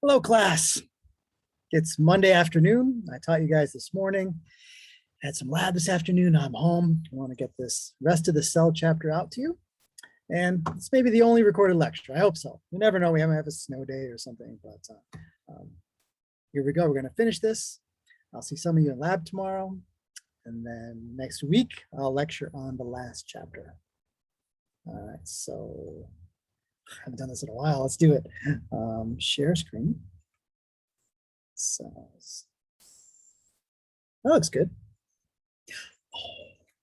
Hello, class. It's Monday afternoon. I taught you guys this morning. Had some lab this afternoon. I'm home. I want to get this rest of the cell chapter out to you. And it's maybe the only recorded lecture. I hope so. You never know. We might have a snow day or something. But here we go. We're going to finish this. I'll see some of you in lab tomorrow. And then next week, I'll lecture on the last chapter. All right. So I haven't done this in a while. Let's do it. Share screen. Cells. That looks good.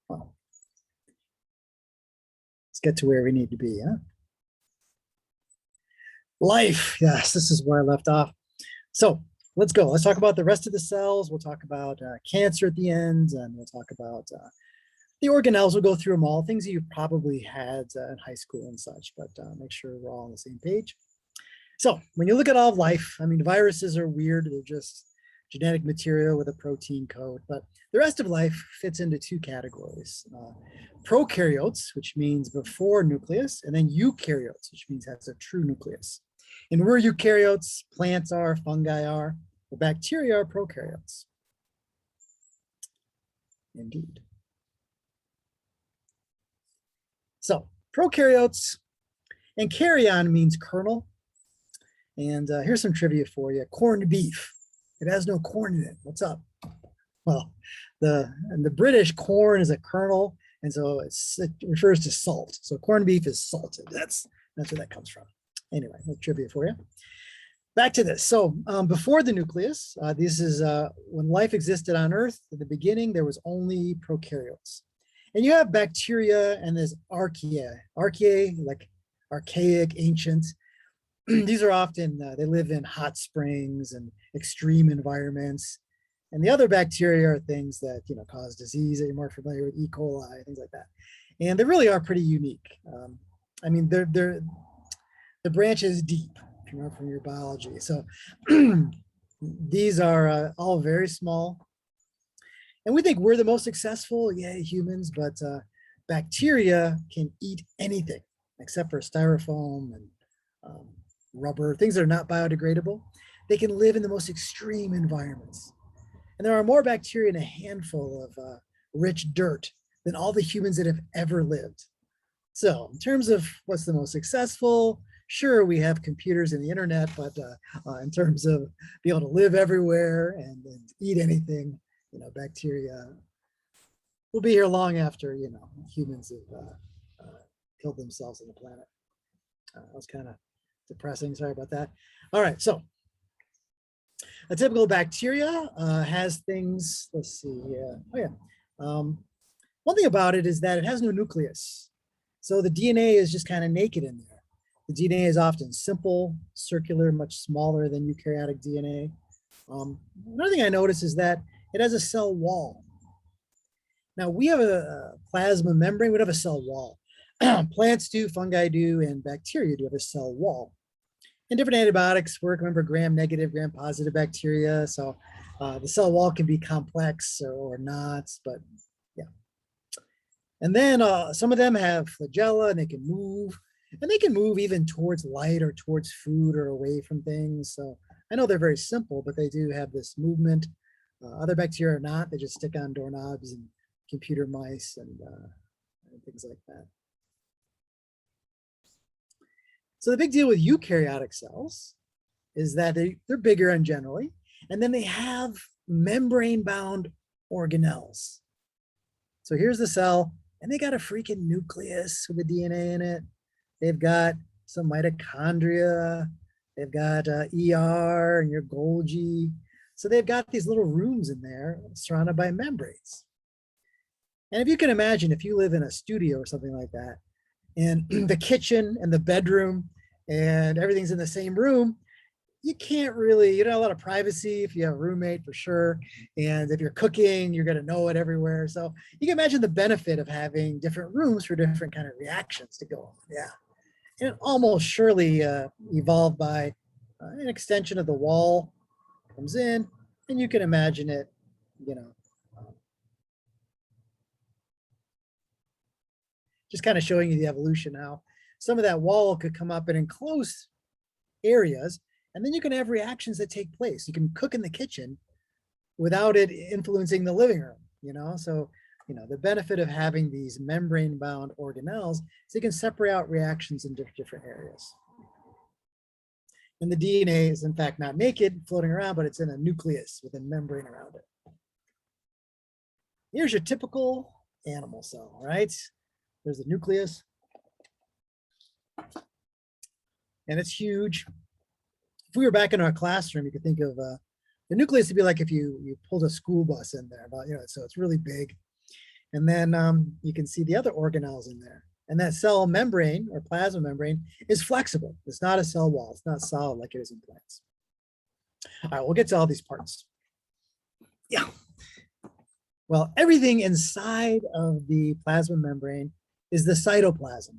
Oh. Let's get to where we need to be, huh? Life. Yes, this is where I left off. So let's go. Let's talk about the rest of the cells. We'll talk about cancer at the end, and we'll talk about the organelles. We'll go through them all, things that you probably had in high school and such, but make sure we're all on the same page. So when you look at all of life, I mean, viruses are weird. They're just genetic material with a protein code, but the rest of life fits into two categories. Prokaryotes, which means before nucleus, and then eukaryotes, which means has a true nucleus. And we're eukaryotes, plants are, fungi are, but bacteria are prokaryotes. Indeed. So prokaryotes, and karyon means kernel. And here's some trivia for you. Corned beef. It has no corn in it. What's up? Well, the British, corn is a kernel, and so it refers to salt. So corned beef is salted. That's where that comes from. Anyway, no trivia for you. Back to this. So before the nucleus, this is when life existed on Earth. At the beginning, there was only prokaryotes. And you have bacteria and there's archaea. Archaea, like archaic, ancient. These are often, they live in hot springs and extreme environments. And the other bacteria are things that, cause disease that you're more familiar with, E. coli, things like that. And they really are pretty unique. I mean, the branch is deep, if you know from your biology. So these are all very small. And we think we're the most successful, yeah, humans, but bacteria can eat anything except for styrofoam and rubber, things that are not biodegradable. They can live in the most extreme environments. And there are more bacteria in a handful of rich dirt than all the humans that have ever lived. So in terms of what's the most successful, sure, we have computers and the internet, but in terms of being able to live everywhere and eat anything, bacteria will be here long after, humans have killed themselves on the planet. That was kind of depressing. Sorry about that. All right. So a typical bacteria has things, let's see here. Oh, yeah. One thing about it is that it has no nucleus. So the DNA is just kind of naked in there. The DNA is often simple, circular, much smaller than eukaryotic DNA. Another thing I noticed is that it has a cell wall. Now we have a plasma membrane, we don't have a cell wall. Plants do, fungi do, and bacteria do have a cell wall. And different antibiotics work. Remember, gram-negative, gram-positive bacteria. So the cell wall can be complex or not, but yeah. And then some of them have flagella, and they can move. And they can move even towards light or towards food or away from things. So I know they're very simple, but they do have this movement. Other bacteria are not. They just stick on doorknobs and computer mice and things like that. So the big deal with eukaryotic cells is that they're bigger and generally, and then they have membrane-bound organelles. So here's the cell, and they got a freaking nucleus with the DNA in it. They've got some mitochondria. They've got ER and your Golgi. So they've got these little rooms in there surrounded by membranes. And if you can imagine, if you live in a studio or something like that, and the kitchen and the bedroom and everything's in the same room, you can't really, a lot of privacy if you have a roommate for sure. And if you're cooking, you're going to know it everywhere. So you can imagine the benefit of having different rooms for different kind of reactions to go on. Yeah. And it almost surely evolved by an extension of the wall comes in, and you can imagine it, just kind of showing you the evolution, how some of that wall could come up and enclose areas, And then you can have reactions that take place. You can cook in the kitchen without it influencing the living room, you know? So, you know, the benefit of having these membrane-bound organelles is you can separate out reactions in different areas. And the DNA is in fact not naked, floating around, but it's in a nucleus with a membrane around it. Here's your typical animal cell, right? There's the nucleus. And it's huge. If we were back in our classroom, you could think of the nucleus to be like if you pulled a school bus in there, but, you know, so it's really big. And then you can see the other organelles in there. And that cell membrane or plasma membrane is flexible. It's not a cell wall. It's not solid like it is in plants. All right, we'll get to all these parts. Yeah. Well, everything inside of the plasma membrane is the cytoplasm.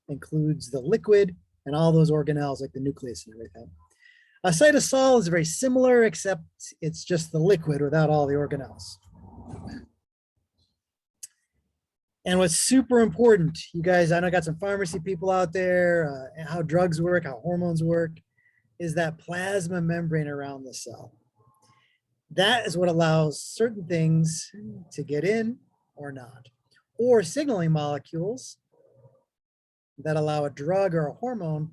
Includes the liquid and all those organelles like the nucleus and everything. A cytosol is very similar, except it's just the liquid without all the organelles. And what's super important, you guys, I know I got some pharmacy people out there, how drugs work, how hormones work, is that plasma membrane around the cell. That is what allows certain things to get in or not, or signaling molecules that allow a drug or a hormone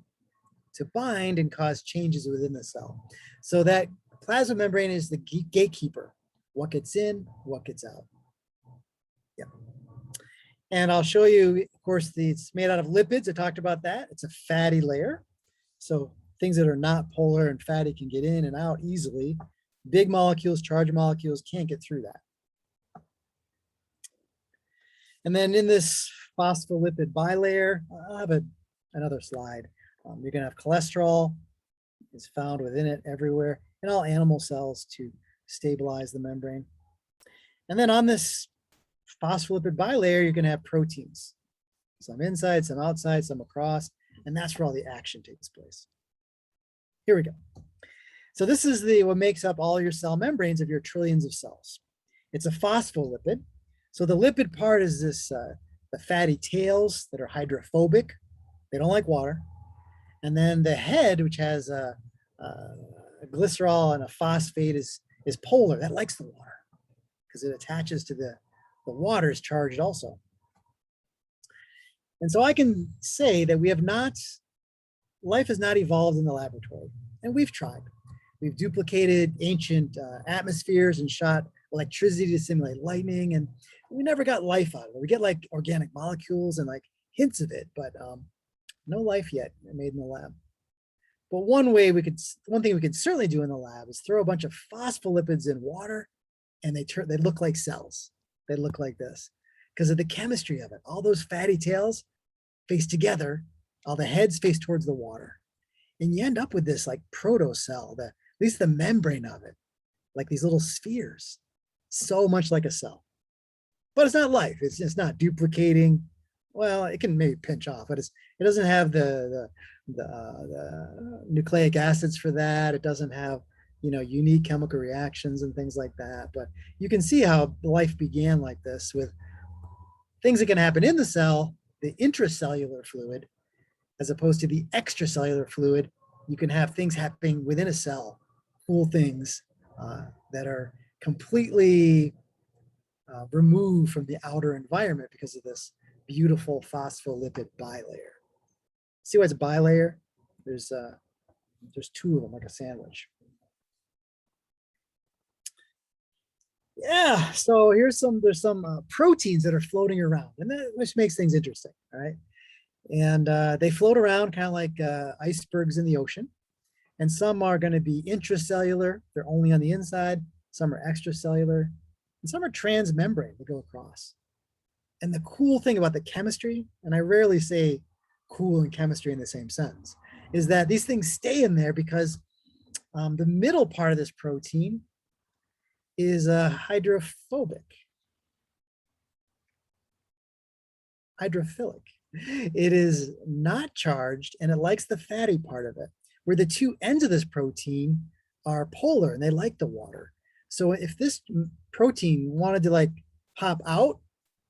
to bind and cause changes within the cell. So that plasma membrane is the gatekeeper, what gets in, what gets out. Yeah. And I'll show you, of course, it's made out of lipids. I talked about that. It's a fatty layer. So things that are not polar and fatty can get in and out easily. Big molecules, charged molecules can't get through that. And then in this phospholipid bilayer, I'll have another slide. You're gonna have cholesterol. It's found within it everywhere in all animal cells to stabilize the membrane. And then on this phospholipid bilayer, you're gonna have proteins. Some inside, some outside, some across, and that's where all the action takes place. Here we go. So this is what makes up all your cell membranes of your trillions of cells. It's a phospholipid. So the lipid part is this, the fatty tails that are hydrophobic. They don't like water. And then the head, which has a glycerol and a phosphate is polar. That likes the water because it attaches to the water is charged also. And so I can say that life has not evolved in the laboratory, and we've tried. We've duplicated ancient atmospheres and shot electricity to simulate lightning, and we never got life out of it. We get like organic molecules and like hints of it, but no life yet made in the lab. But one thing we could certainly do in the lab is throw a bunch of phospholipids in water, and they look like cells. They look like this because of the chemistry of it. All those fatty tails face together, all the heads face towards the water. And you end up with this like protocell, at least the membrane of it, like these little spheres, so much like a cell. But it's not life. It's not duplicating. Well, it can maybe pinch off, but it doesn't have the nucleic acids for that. It doesn't have, you know, unique chemical reactions and things like that. But you can see how life began like this with things that can happen in the cell, the intracellular fluid, as opposed to the extracellular fluid. You can have things happening within a cell, cool things that are completely removed from the outer environment because of this beautiful phospholipid bilayer. See why it's bilayer? There's two of them, like a sandwich. Yeah, so there's some proteins that are floating around, and which makes things interesting, all right? And they float around kind of like icebergs in the ocean. And some are going to be intracellular. They're only on the inside. Some are extracellular. And some are transmembrane. They go across. And the cool thing about the chemistry, and I rarely say cool and chemistry in the same sentence, is that these things stay in there because the middle part of this protein is hydrophilic. It is not charged, and it likes the fatty part of it, where the two ends of this protein are polar and they like the water. So if this protein wanted to like pop out,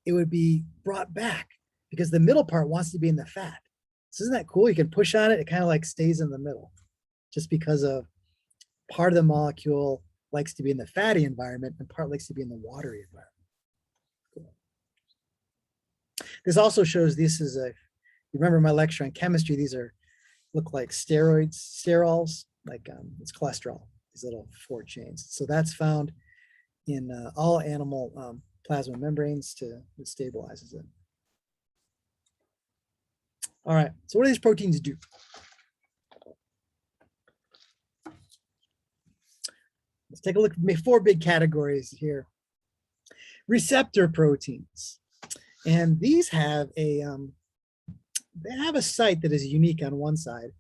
it would be brought back because the middle part wants to be in the fat. So isn't that cool? You can push on it, it kind of like stays in the middle. just because of part of the molecule likes to be in the fatty environment and part likes to be in the watery environment. Cool. This also shows this is a, you remember my lecture on chemistry, these look like sterols, like it's cholesterol, these little 4 chains. So that's found in all animal plasma membranes it stabilizes it. All right, so what do these proteins do? Let's take a look at 4 big categories here. Receptor proteins. And these have they have a site that is unique on one side,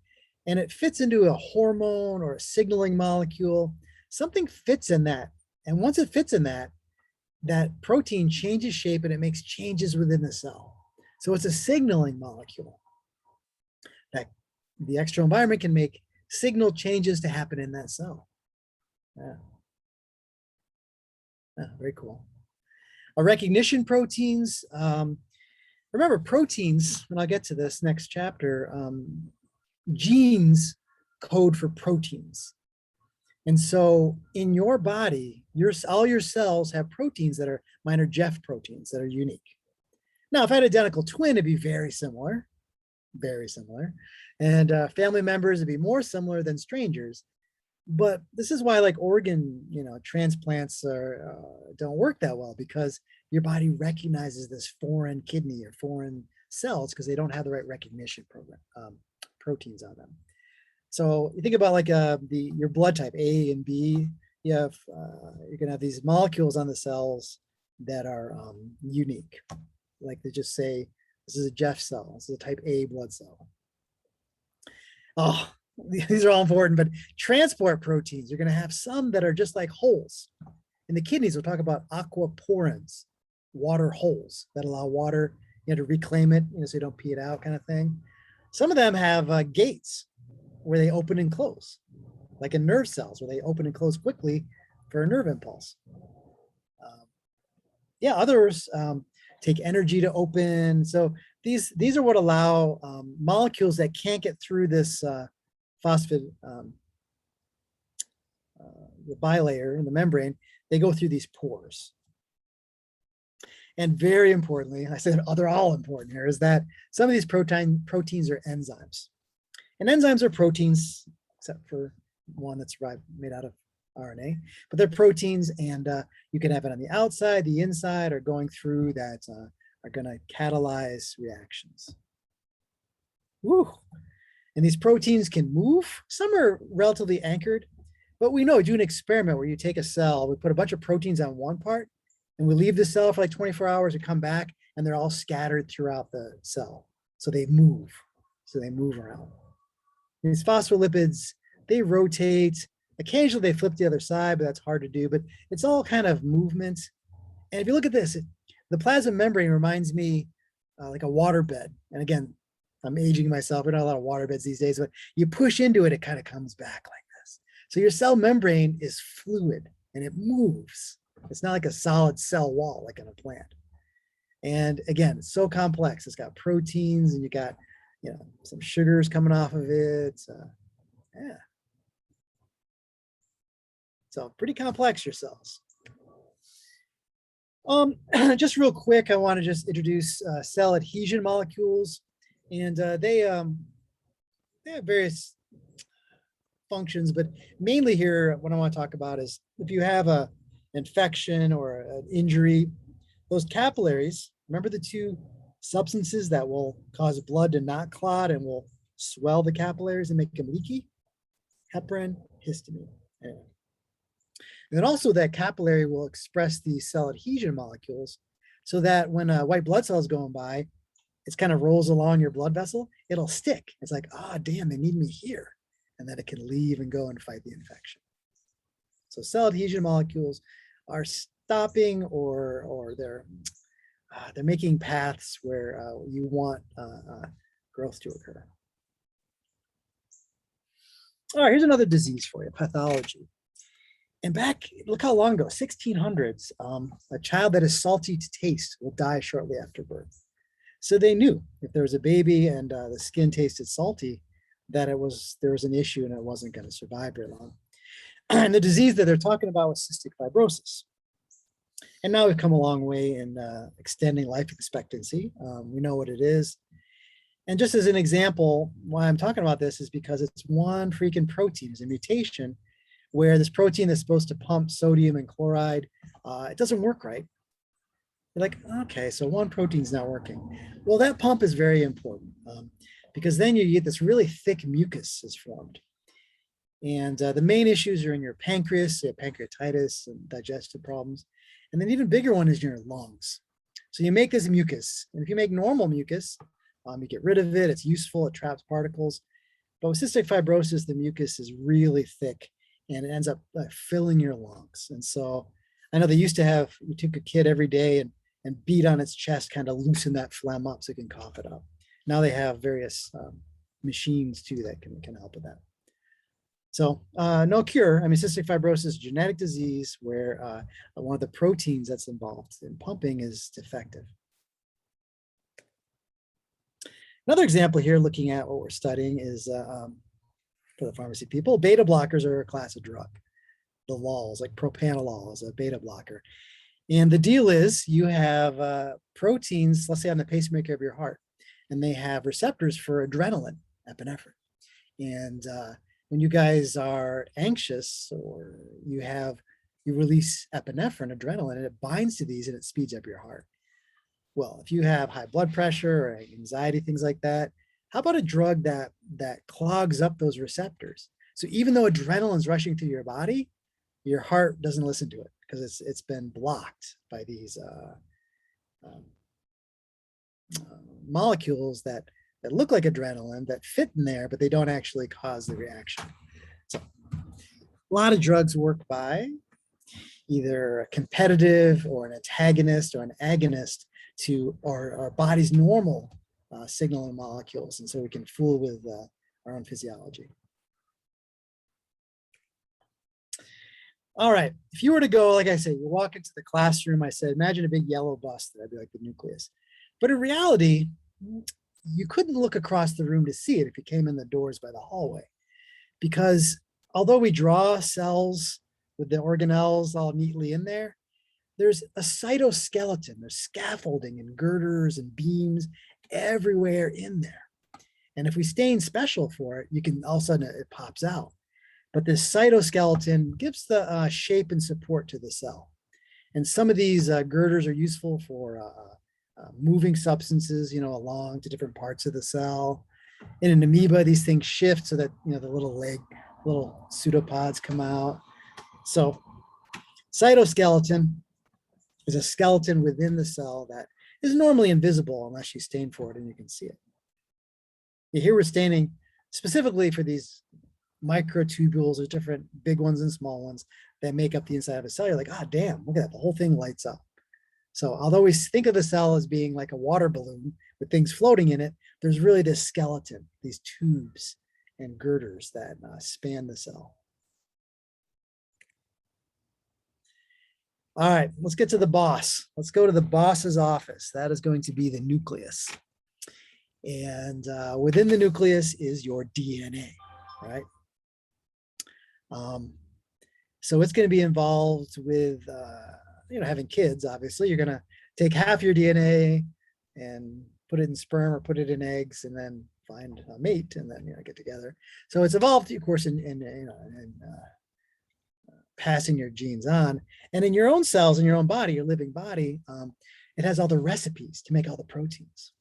and it fits into a hormone or a signaling molecule. Something fits in that. And once it fits in that protein changes shape and it makes changes within the cell. So it's a signaling molecule that the external environment can make signal changes to happen in that cell. Yeah. Very cool. Recognition proteins. Remember, proteins, and I'll get to this next chapter, genes code for proteins. And so in your body, all your cells have proteins that are minor Jeff proteins that are unique. Now, if I had an identical twin, it'd be very similar. And family members would be more similar than strangers. But this is why like organ, transplants don't work that well, because your body recognizes this foreign kidney or foreign cells because they don't have the right recognition proteins on them. So you think about like your blood type A and B. You're gonna have these molecules on the cells that are unique. Like they just say, this is a Jeff cell. This is a type A blood cell. Oh, these are all important, but transport proteins, you're going to have some that are just like holes. In the kidneys, we'll talk about aquaporins, water holes that allow water to reclaim it, so you don't pee it out kind of thing. Some of them have gates where they open and close, like in nerve cells where they open and close quickly for a nerve impulse. Others take energy to open. So these are what allow molecules that can't get through this phosphate, the bilayer in the membrane, they go through these pores. And very importantly, I said they're all important here, is that some of these proteins are enzymes. And enzymes are proteins, except for one that's made out of RNA, but they're proteins, and you can have it on the outside, the inside, or going through that are going to catalyze reactions. Woo. And these proteins can move. Some are relatively anchored, but we know, do an experiment where you take a cell, we put a bunch of proteins on one part, and we leave the cell for like 24 hours and come back, and they're all scattered throughout the cell. So they move. Around. These phospholipids, they rotate. Occasionally they flip to the other side, but that's hard to do. But it's all kind of movement. And if you look at this, the plasma membrane reminds me like a waterbed. And again, I'm aging myself. We don't have a lot of waterbeds these days, but you push into it, it kind of comes back like this. So your cell membrane is fluid and it moves. It's not like a solid cell wall like in a plant. And again, it's so complex. It's got proteins and you got, some sugars coming off of it. So pretty complex, your cells. Just real quick, I want to just introduce cell adhesion molecules, and they have various functions, but mainly here, what I want to talk about is if you have an infection or an injury, those capillaries, remember the 2 substances that will cause blood to not clot and will swell the capillaries and make them leaky? Heparin, histamine. Anyway. And then also that capillary will express these cell adhesion molecules so that when a white blood cell is going by, it kind of rolls along your blood vessel, it'll stick. It's like, damn, they need me here. And then it can leave and go and fight the infection. So cell adhesion molecules are stopping or they're making paths where you want growth to occur. All right, here's another disease for you, pathology. And look how long ago, 1600s, a child that is salty to taste will die shortly after birth. So they knew if there was a baby and the skin tasted salty, that there was an issue and it wasn't going to survive very long. And the disease that they're talking about was cystic fibrosis. And now we've come a long way in extending life expectancy. We know what it is. And just as an example, why I'm talking about this is because it's one freaking protein, it's a mutation where this protein that's supposed to pump sodium and chloride, it doesn't work right. You're like, okay, so one protein's not working. Well, that pump is very important because then you get this really thick mucus is formed. And the main issues are in your pancreas, you have pancreatitis and digestive problems. And then even bigger one is your lungs. So you make this mucus. And if you make normal mucus, you get rid of it, it's useful, it traps particles. But with cystic fibrosis, the mucus is really thick and it ends up filling your lungs. And so I know they used to have, you took a kid every day and beat on its chest, kind of loosen that phlegm up so it can cough it up. Now they have various machines too that can help with that. So no cure. I mean, cystic fibrosis is a genetic disease where one of the proteins that's involved in pumping is defective. Another example here, looking at what we're studying is for the pharmacy people, beta blockers are a class of drug. The LOLs, like propanolol is a beta blocker. And the deal is you have proteins, let's say on the pacemaker of your heart, and they have receptors for adrenaline, epinephrine. And when you guys are anxious or you release epinephrine, adrenaline, and it binds to these and it speeds up your heart. Well, if you have high blood pressure or anxiety, things like that, how about a drug that clogs up those receptors? So even though adrenaline's rushing through your body, your heart doesn't listen to it because it's been blocked by these molecules that look like adrenaline that fit in there, but they don't actually cause the reaction. So a lot of drugs work by either a competitive or an antagonist or an agonist to our body's normal signaling molecules. And so we can fool with our own physiology. All right, if you were to go, like I said, you walk into the classroom, I said, imagine a big yellow bus that'd be like the nucleus. But in reality, you couldn't look across the room to see it if you came in the doors by the hallway. Because although we draw cells with the organelles all neatly in there, there's a cytoskeleton, there's scaffolding and girders and beams everywhere in there. And if we stain special for it, you can all of a sudden it pops out. But this cytoskeleton gives the shape and support to the cell. And some of these girders are useful for moving substances, along to different parts of the cell. In an amoeba, these things shift so that, the little pseudopods come out. So cytoskeleton is a skeleton within the cell that is normally invisible unless you stain for it and you can see it. Here we're staining specifically for these microtubules, or different big ones and small ones that make up the inside of a cell. You're like, damn, look at that, the whole thing lights up. So although we think of the cell as being like a water balloon with things floating in it, there's really this skeleton, these tubes and girders that span the cell. All right, let's get to the boss. Let's go to the boss's office. That is going to be the nucleus. And within the nucleus is your DNA, right? So it's going to be involved with, having kids, obviously. You're going to take half your DNA and put it in sperm or put it in eggs and then find a mate and then, get together. So it's involved, of course, in passing your genes on. And in your own cells, in your own body, your living body, it has all the recipes to make all the proteins.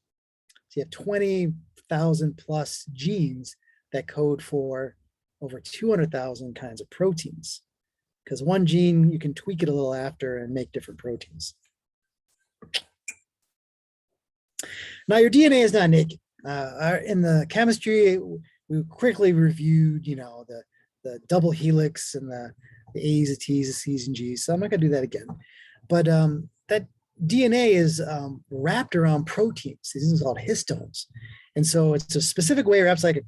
So you have 20,000 plus genes that code for over 200,000 kinds of proteins. Because one gene, you can tweak it a little after and make different proteins. Now, your DNA is not naked. In the chemistry, we quickly reviewed, the double helix and the A's, the T's, the C's, and G's. So I'm not going to do that again. But that DNA is wrapped around proteins. These are called histones. And so it's a specific way, wraps like,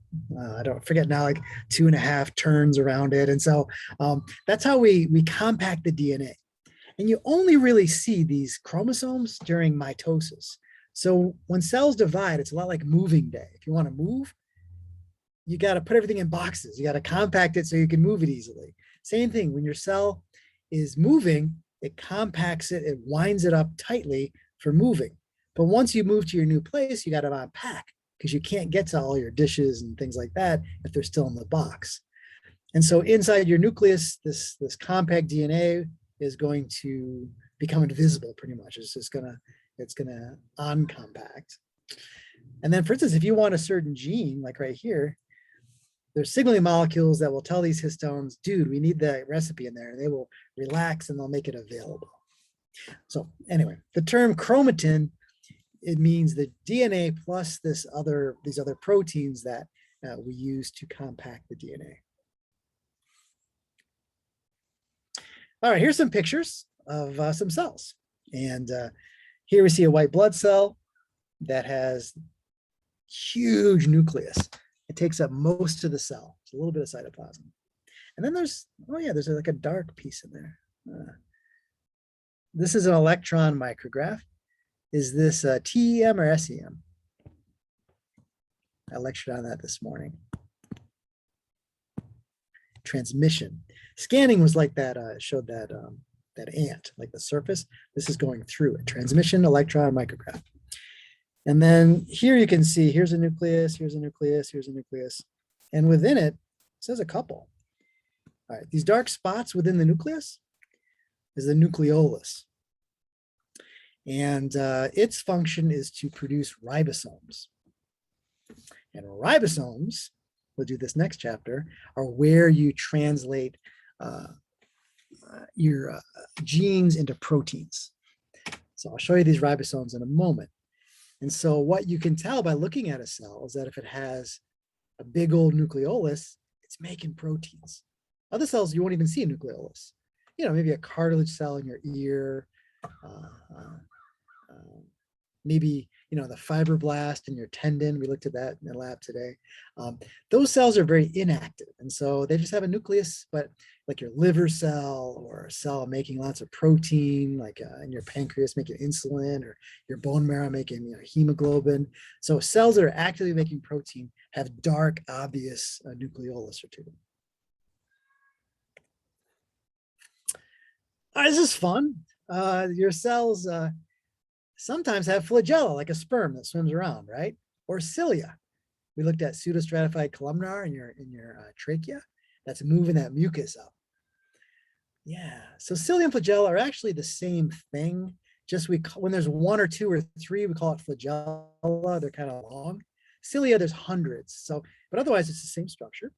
I don't forget now, like 2.5 turns around it. And so that's how we compact the DNA. And you only really see these chromosomes during mitosis. So when cells divide, it's a lot like moving day. If you want to move, you got to put everything in boxes. You got to compact it so you can move it easily. Same thing, when your cell is moving, it compacts it, it winds it up tightly for moving. But once you move to your new place, you got to unpack because you can't get to all your dishes and things like that if they're still in the box. And so inside your nucleus, this compact DNA is going to become invisible pretty much. It's gonna uncompact. And then for instance, if you want a certain gene, like right here, there's signaling molecules that will tell these histones, dude, we need that recipe in there, and they will relax and they'll make it available. So anyway, the term chromatin, it means the DNA plus these other proteins that we use to compact the DNA. All right, here's some pictures of some cells. And here we see a white blood cell that has huge nucleus. It takes up most of the cell. It's a little bit of cytoplasm. And then there's like a dark piece in there. This is an electron micrograph. Is this TEM or SEM? I lectured on that this morning. Transmission. Scanning was like that, showed that ant, like the surface. This is going through it. Transmission, electron micrograph. And then here you can see, here's a nucleus, here's a nucleus, here's a nucleus. And within it, it says a couple. All right, these dark spots within the nucleus is the nucleolus. And its function is to produce ribosomes. And ribosomes, we'll do this next chapter, are where you translate your genes into proteins. So I'll show you these ribosomes in a moment. And so what you can tell by looking at a cell is that if it has a big old nucleolus, it's making proteins. Other cells, you won't even see a nucleolus. You know, maybe a cartilage cell in your ear, maybe, you know, the fibroblast in your tendon. We looked at that in the lab today. Those cells are very inactive. And so they just have a nucleus, but like your liver cell or a cell making lots of protein, like in your pancreas making insulin, or your bone marrow making, you know, hemoglobin. So cells that are actively making protein have dark, obvious nucleolus or two. All right, this is fun. Your cells sometimes have flagella, like a sperm that swims around, right? Or cilia. We looked at pseudostratified columnar in your trachea. That's moving that mucus up. Yeah, so cilia and flagella are actually the same thing. Just when there's one or two or three, we call it flagella. They're kind of long. Cilia, there's hundreds. So, but otherwise, it's the same structure.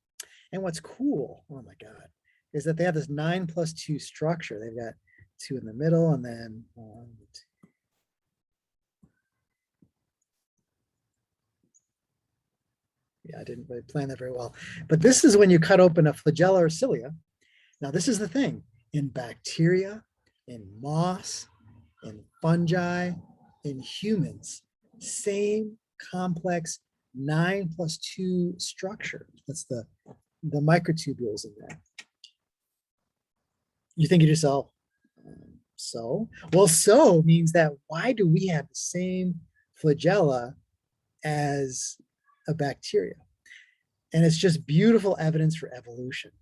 And what's cool, oh my God, is that they have this 9+2 structure. They've got 2 in the middle, and then 1, 2. Yeah, I didn't really plan that very well. But this is when you cut open a flagella or cilia. Now, this is the thing. In bacteria, in moss, in fungi, in humans, same complex 9+2 structure. That's the microtubules in there. You think to yourself, so? Well, so means that why do we have the same flagella as a bacteria? And it's just beautiful evidence for evolution,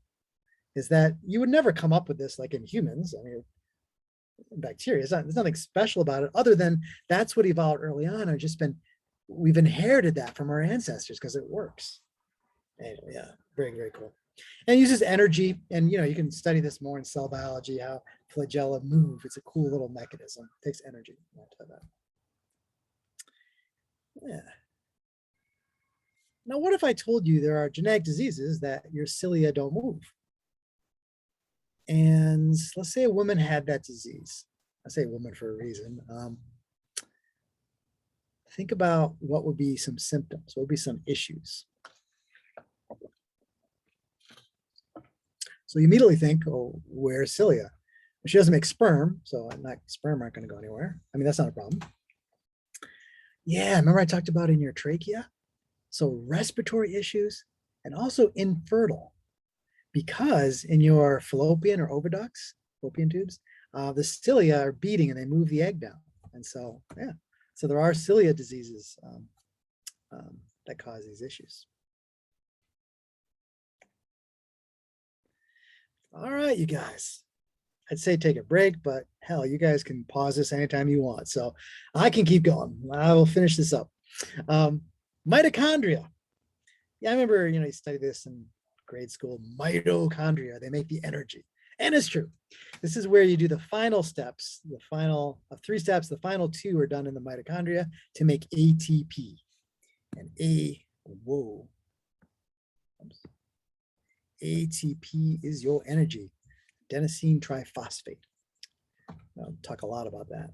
is that you would never come up with this like in humans. I mean, bacteria, there's nothing special about it other than that's what evolved early on. And just we've inherited that from our ancestors because it works. Anyway, yeah, very, very cool. And it uses energy. And, you know, you can study this more in cell biology, how flagella move. It's a cool little mechanism. It takes energy. Yeah. Now, what if I told you there are genetic diseases that your cilia don't move? And let's say a woman had that disease. I say woman for a reason. Think about what would be some symptoms, what would be some issues. So you immediately think, oh, where's cilia? She doesn't make sperm, so sperm aren't going to go anywhere. I mean, that's not a problem. Yeah, remember I talked about in your trachea? So respiratory issues and also infertile, because in your fallopian or oviducts, fallopian tubes, the cilia are beating and they move the egg down. And so, yeah, so there are cilia diseases that cause these issues. All right, you guys. I'd say take a break, but hell, you guys can pause this anytime you want. So I can keep going. I will finish this up. Um, Mitochondria. Yeah, I remember, you studied this in grade school. Mitochondria, they make the energy. And it's true. This is where you do the final steps, the final of 3 steps. The final 2 are done in the mitochondria to make ATP. And ATP is your energy, adenosine triphosphate. I'll talk a lot about that.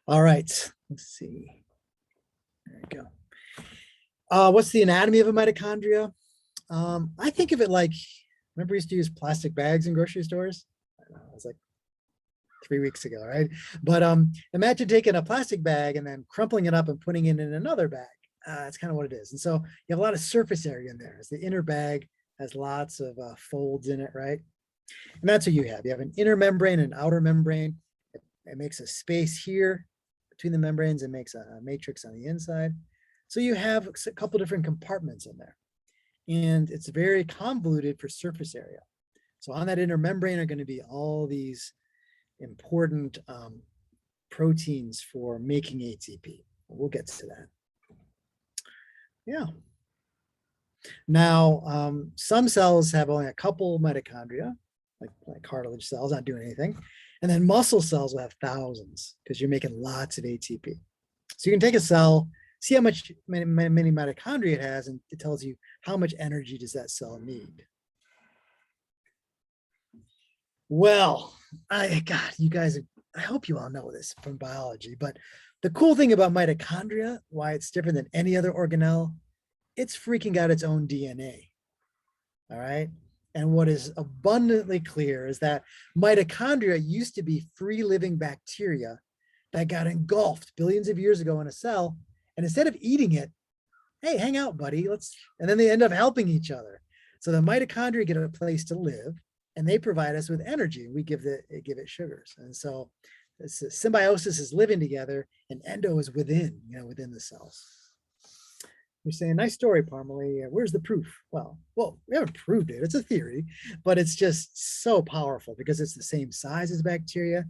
All right, let's see. There we go. What's the anatomy of a mitochondria? I think of it like, remember we used to use plastic bags in grocery stores? I don't know, it was like 3 weeks ago, right? But imagine taking a plastic bag and then crumpling it up and putting it in another bag. That's kind of what it is. And so you have a lot of surface area in there. As the inner bag has lots of folds in it, right? And that's what you have. You have an inner membrane and outer membrane. It makes a space here between the membranes and makes a matrix on the inside. So you have a couple different compartments in there. And it's very convoluted for surface area. So on that inner membrane are going to be all these important proteins for making ATP. We'll get to that. Yeah. Now, some cells have only a couple mitochondria, like cartilage cells, not doing anything. And then muscle cells will have thousands because you're making lots of ATP. So you can take a cell, see how many mitochondria it has, and it tells you how much energy does that cell need. Well, God, you guys, I hope you all know this from biology, but the cool thing about mitochondria, why it's different than any other organelle, it's freaking got its own DNA. All right. And what is abundantly clear is that mitochondria used to be free living bacteria that got engulfed billions of years ago in a cell. And instead of eating it, hey, hang out, buddy. And then they end up helping each other. So the mitochondria get a place to live and they provide us with energy. We give it sugars. And so symbiosis is living together and endo is within the cells. You're saying, nice story, Parmalee. Where's the proof? Well, we haven't proved it. It's a theory, but it's just so powerful because it's the same size as bacteria.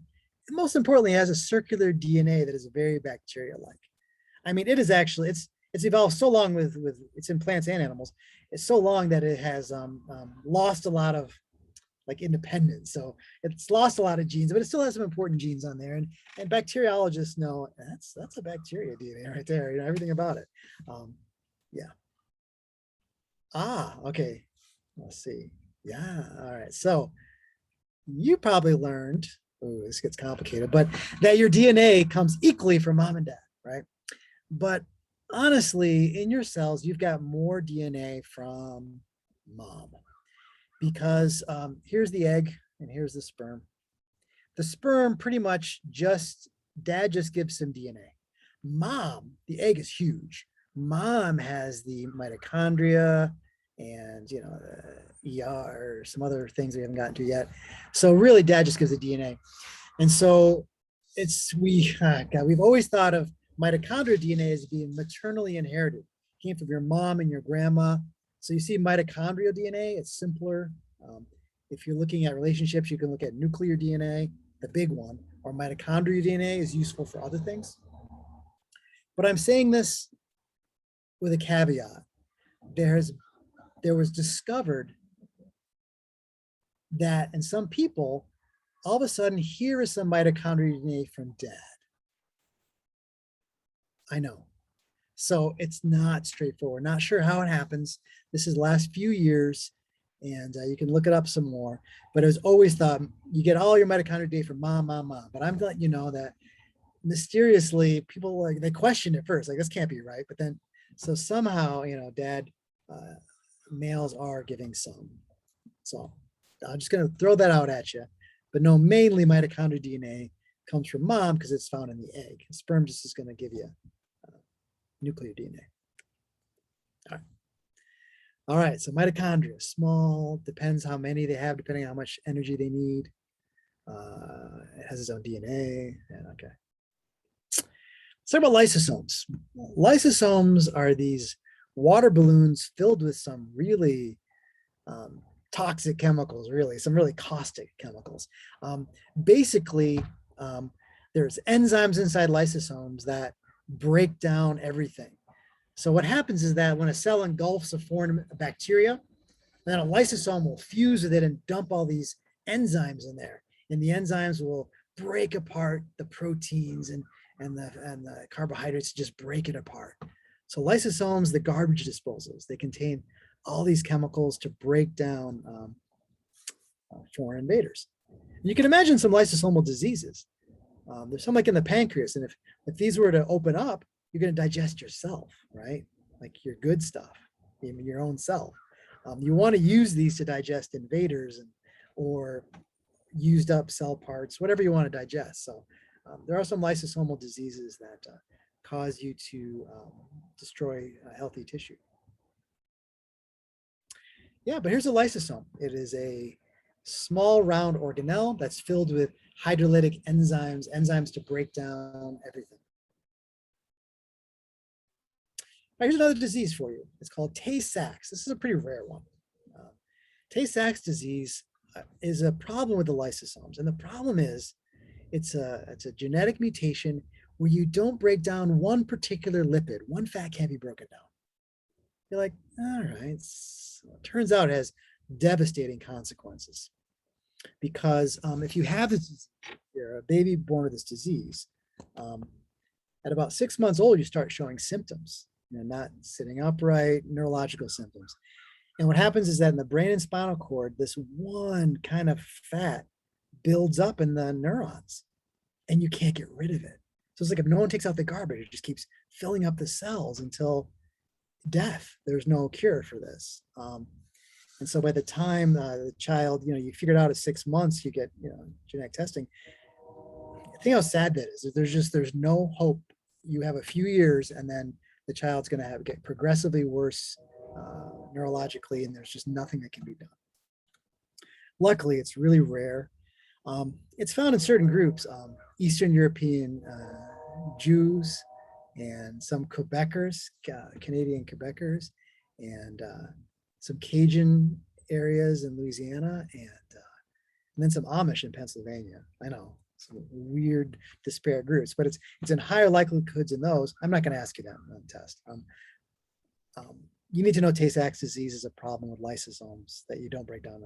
And most importantly, it has a circular DNA that is very bacteria-like. I mean, it is actually, it's evolved so long with it's in plants and animals. It's so long that it has lost a lot of independence. So it's lost a lot of genes, but it still has some important genes on there. And bacteriologists know that's a bacteria DNA right there, everything about it. Yeah. Okay. Let's see. Yeah. All right. So you probably learned, this gets complicated, but that your DNA comes equally from mom and dad, right? But honestly, in your cells, you've got more DNA from mom because here's the egg and here's the sperm. The sperm pretty much dad just gives some DNA. Mom, the egg is huge. Mom has the mitochondria and the ER, some other things we haven't gotten to yet. So really, dad just gives the DNA. And so we've always thought of mitochondrial DNA as being maternally inherited. It came from your mom and your grandma. So you see mitochondrial DNA, it's simpler. If you're looking at relationships, you can look at nuclear DNA, the big one, or mitochondrial DNA is useful for other things. But I'm saying this with a caveat. There was discovered that in some people, all of a sudden, here is some mitochondrial DNA from dad. I know. So it's not straightforward. Not sure how it happens. This is the last few years, and you can look it up some more. But it was always thought you get all your mitochondrial DNA from mom. But I'm letting you know that mysteriously, people they question it first, this can't be right. But then, so somehow, dad, males are giving some. So I'm just going to throw that out at you. But no, mainly mitochondrial DNA comes from mom because it's found in the egg. Sperm just is going to give you nuclear DNA. All right, so mitochondria, small, depends how many they have, depending on how much energy they need. It has its own DNA. Okay. Let's talk about lysosomes. Lysosomes are these water balloons filled with some really toxic chemicals, really, some really caustic chemicals. Basically, there's enzymes inside lysosomes that break down everything. So what happens is that when a cell engulfs a foreign bacteria, then a lysosome will fuse with it and dump all these enzymes in there. And the enzymes will break apart the proteins and the carbohydrates, just break it apart. So lysosomes, the garbage disposals, they contain all these chemicals to break down foreign invaders. And you can imagine some lysosomal diseases. There's some like in the pancreas, and if these were to open up, you're going to digest yourself, right? Like your good stuff, even your own self. You want to use these to digest invaders or used up cell parts, whatever you want to digest. So there are some lysosomal diseases that cause you to destroy healthy tissue. Yeah, but here's a lysosome. It is a small round organelle that's filled with hydrolytic enzymes to break down everything. All right, here's another disease for you. It's called Tay-Sachs. This is a pretty rare one. Tay-Sachs disease is a problem with the lysosomes. And the problem is it's a genetic mutation where you don't break down one particular lipid. One fat can't be broken down. You're like, all right. So it turns out it has devastating consequences. Because if you have this, you're a baby born with this disease, at about 6 months old, you start showing symptoms. Not sitting upright, neurological symptoms. And what happens is that in the brain and spinal cord, this one kind of fat builds up in the neurons and you can't get rid of it. So it's like if no one takes out the garbage, it just keeps filling up the cells until death. There's no cure for this. And so by the time the child, you figure it out at 6 months, you get, genetic testing. Think how sad that is. There's no hope. You have a few years and then the child's going to get progressively worse neurologically, and there's just nothing that can be done. Luckily, it's really rare. It's found in certain groups, Eastern European Jews and some Quebecers, Canadian Quebecers, and some Cajun areas in Louisiana, and then some Amish in Pennsylvania. I know, some weird disparate groups, but it's in higher likelihoods in those. I'm not going to ask you that on the test. You need to know Tay-Sachs disease is a problem with lysosomes, that you don't break down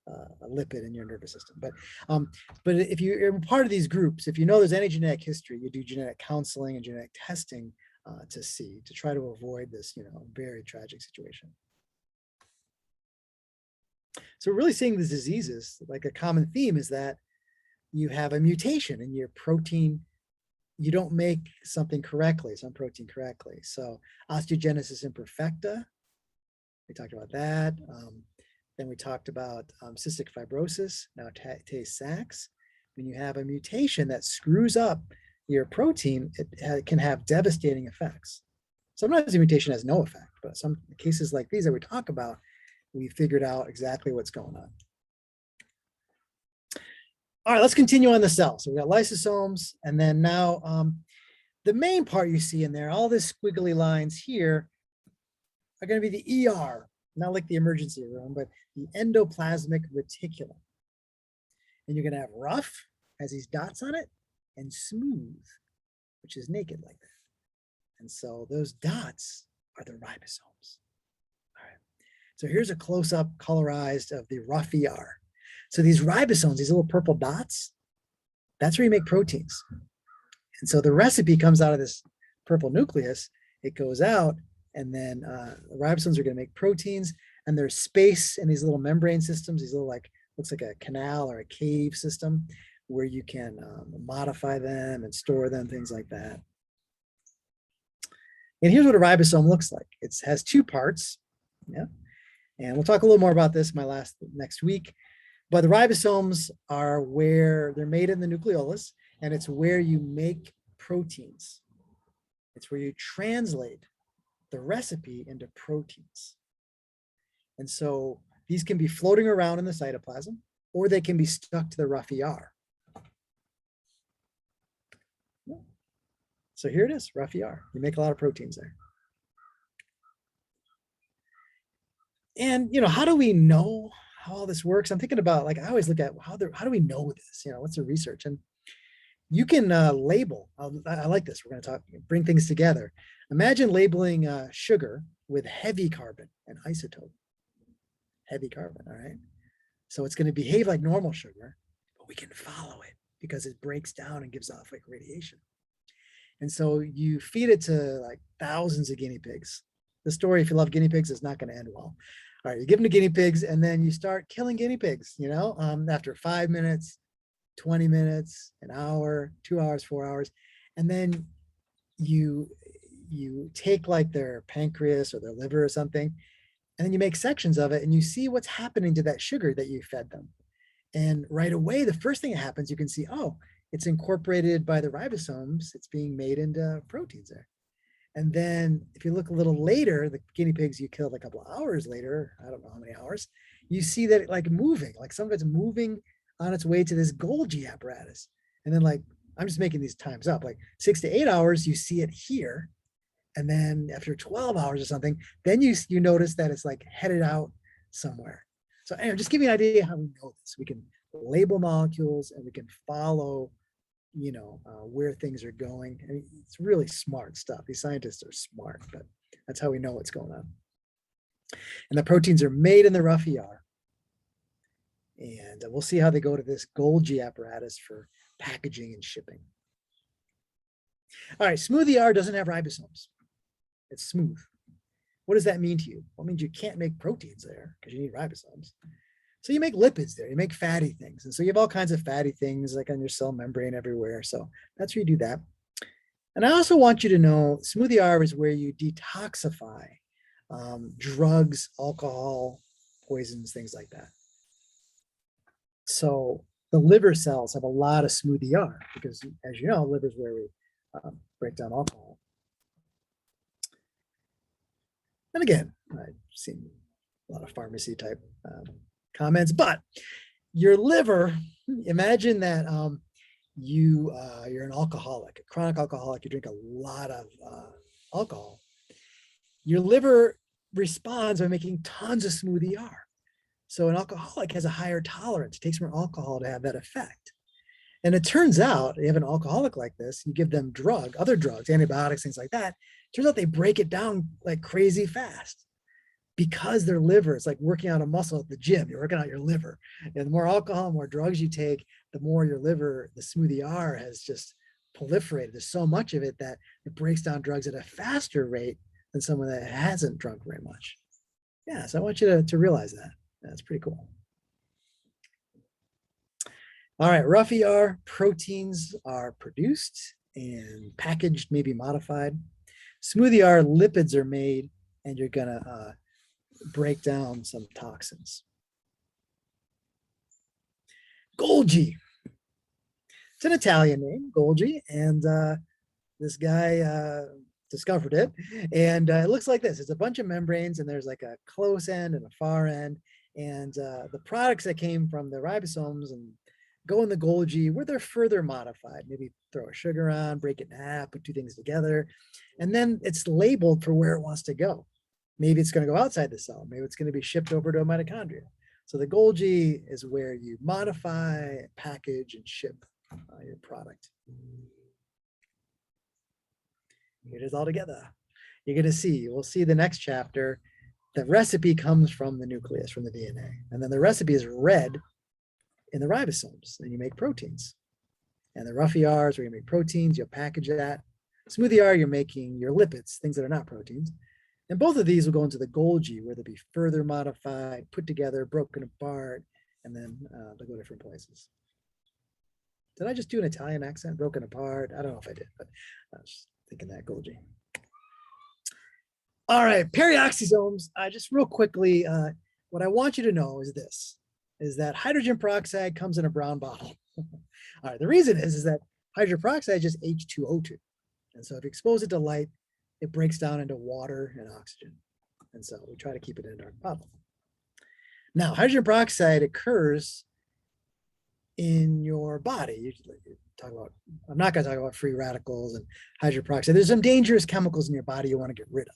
a lipid in your nervous system. But if you're part of these groups, if you know there's any genetic history, you do genetic counseling and genetic testing to try to avoid this, very tragic situation. So we're really seeing these diseases, like a common theme is that you have a mutation in your protein. You don't make something correctly, some protein correctly. So osteogenesis imperfecta, we talked about that. Then we talked about cystic fibrosis, now Tay-Sachs. When you have a mutation that screws up your protein, it can have devastating effects. Sometimes the mutation has no effect, but some cases like these that we talk about, we figured out exactly what's going on. All right, let's continue on the cell. So we got lysosomes, and then now the main part you see in there, all these squiggly lines here are going to be the ER, not like the emergency room, but the endoplasmic reticulum. And you're going to have rough, has these dots on it, and smooth, which is naked like that. And so those dots are the ribosomes. All right. So here's a close-up colorized of the rough ER. So these ribosomes, these little purple dots, that's where you make proteins. And so the recipe comes out of this purple nucleus. It goes out, and then the ribosomes are going to make proteins. And there's space in these little membrane systems, these little looks like a canal or a cave system where you can modify them and store them, things like that. And here's what a ribosome looks like. It has two parts. Yeah. And we'll talk a little more about this next week. But the ribosomes are where they're made in the nucleolus, and it's where you make proteins. It's where you translate the recipe into proteins. And so these can be floating around in the cytoplasm, or they can be stuck to the rough ER. So here it is, rough ER. You make a lot of proteins there. And how do we know how all this works, I'm thinking about, like, I always look at how do we know this? You know, what's the research? And you can label. I like this. We're going to bring things together. Imagine labeling sugar with heavy carbon and isotope. Heavy carbon, all right? So it's going to behave like normal sugar, but we can follow it because it breaks down and gives off like radiation. And so you feed it to like thousands of guinea pigs. The story, if you love guinea pigs, is not going to end well. All right, you give them to guinea pigs, and then you start killing guinea pigs, you know, after 5 minutes, 20 minutes, an hour, 2 hours, 4 hours. And then you take like their pancreas or their liver or something, and then you make sections of it, and you see what's happening to that sugar that you fed them. And right away, the first thing that happens, you can see, oh, it's incorporated by the ribosomes. It's being made into proteins there. And then if you look a little later, the guinea pigs you killed a couple of hours later, I don't know how many hours, you see that it like moving, like some of it's moving on its way to this Golgi apparatus. And then like, I'm just making these times up, like 6 to 8 hours, you see it here. And then after 12 hours or something, then you notice that it's like headed out somewhere. So anyway, just give you an idea how we know this. We can label molecules and we can follow, you know, where things are going. I mean, it's really smart stuff. These scientists are smart, but that's how we know what's going on. And the proteins are made in the rough ER. And we'll see how they go to this Golgi apparatus for packaging and shipping. All right, smooth ER doesn't have ribosomes. It's smooth. What does that mean to you? Well, it means you can't make proteins there because you need ribosomes. So you make lipids there, you make fatty things. And so you have all kinds of fatty things like on your cell membrane everywhere. So that's where you do that. And I also want you to know smooth ER is where you detoxify drugs, alcohol, poisons, things like that. So the liver cells have a lot of smooth ER because, as you know, liver is where we break down alcohol. And again, I've seen a lot of pharmacy type comments, but your liver, imagine that you're an alcoholic, a chronic alcoholic, you drink a lot of alcohol. Your liver responds by making tons of smooth ER. So an alcoholic has a higher tolerance. It takes more alcohol to have that effect. And it turns out, you have an alcoholic like this, you give them other drugs, antibiotics, things like that. Turns out they break it down like crazy fast because their liver is like working out a muscle at the gym. You're working out your liver. And the more alcohol, more drugs you take, the more your liver, the smooth ER has just proliferated. There's so much of it that it breaks down drugs at a faster rate than someone that hasn't drunk very much. Yeah, so I want you to realize that. That's pretty cool. All right, rough ER, proteins are produced and packaged, maybe modified. Smooth ER, lipids are made, and you're gonna break down some toxins. Golgi. It's an Italian name, Golgi, and this guy discovered it. And it looks like this. It's a bunch of membranes, and there's like a close end and a far end. And the products that came from the ribosomes and go in the Golgi, where they're further modified, maybe throw a sugar on, break it in half, put two things together, and then it's labeled for where it wants to go. Maybe it's going to go outside the cell. Maybe it's going to be shipped over to a mitochondria. So the Golgi is where you modify, package, and ship your product. Here it is all together. You're going to see, we'll see the next chapter. The recipe comes from the nucleus, from the DNA. And then the recipe is read in the ribosomes, and you make proteins. And the rough ER is where you make proteins, you'll package that. Smooth ER, you're making your lipids, things that are not proteins. And both of these will go into the Golgi, where they'll be further modified, put together, broken apart, and then they'll go different places. Did I just do an Italian accent, broken apart? I don't know if I did, but I was thinking that Golgi. All right, perioxysomes. Just real quickly, what I want you to know is this, is that hydrogen peroxide comes in a brown bottle. All right, the reason is that hydrogen peroxide is just H2O2. And so if you expose it to light, it breaks down into water and oxygen. And so we try to keep it in a dark bottle. Now, hydrogen peroxide occurs in your body. I'm not going to talk about free radicals and hydrogen peroxide. There's some dangerous chemicals in your body you want to get rid of.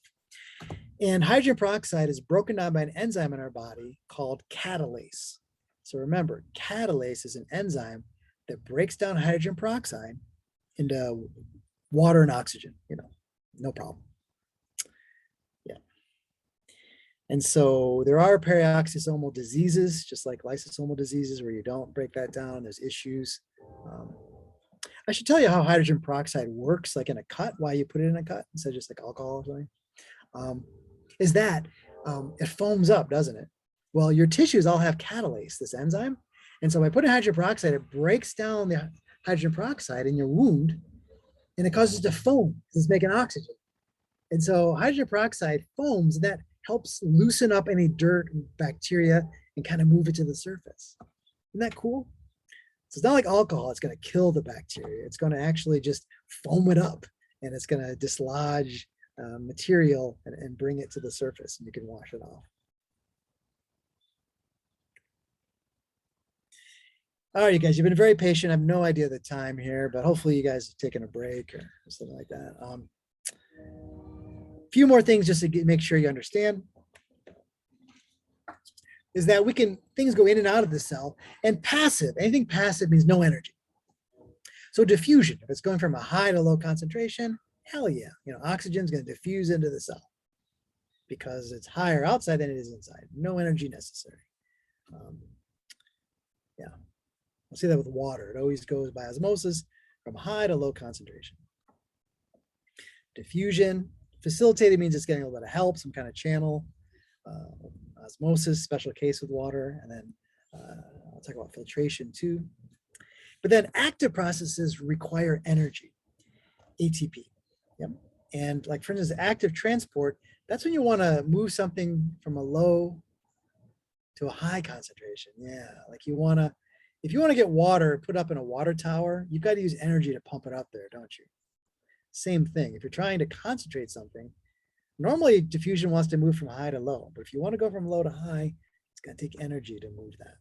And hydrogen peroxide is broken down by an enzyme in our body called catalase. So remember, catalase is an enzyme that breaks down hydrogen peroxide into water and oxygen, no problem. Yeah. And so there are peroxisomal diseases, just like lysosomal diseases, where you don't break that down. There's issues. I should tell you how hydrogen peroxide works, like in a cut, why you put it in a cut instead of just like alcohol or something. Is that it foams up, doesn't it? Well, your tissues all have catalase, this enzyme. And so by putting hydrogen peroxide, it breaks down the hydrogen peroxide in your wound and it causes it to foam. It's making oxygen. And so hydrogen peroxide foams, and that helps loosen up any dirt and bacteria and kind of move it to the surface. Isn't that cool? So it's not like alcohol, it's going to kill the bacteria. It's going to actually just foam it up and it's going to dislodge material and bring it to the surface and you can wash it off. All right, you guys, you've been very patient. I have no idea the time here, but hopefully you guys have taken a break or something like that. A few more things just to make sure you understand is that things go in and out of the cell, and passive, anything passive means no energy. So diffusion, if it's going from a high to low concentration, hell yeah, oxygen is going to diffuse into the cell because it's higher outside than it is inside. No energy necessary. Yeah, we'll see that with water. It always goes by osmosis from high to low concentration. Diffusion, facilitated means it's getting a little bit of help, some kind of channel. Osmosis, special case with water, and then I'll talk about filtration too. But then active processes require energy, ATP. Yep. And like for instance, active transport, that's when you want to move something from a low to a high concentration. Yeah, like if you want to get water put up in a water tower, you've got to use energy to pump it up there, don't you? Same thing. If you're trying to concentrate something, normally diffusion wants to move from high to low, but if you want to go from low to high, it's going to take energy to move that.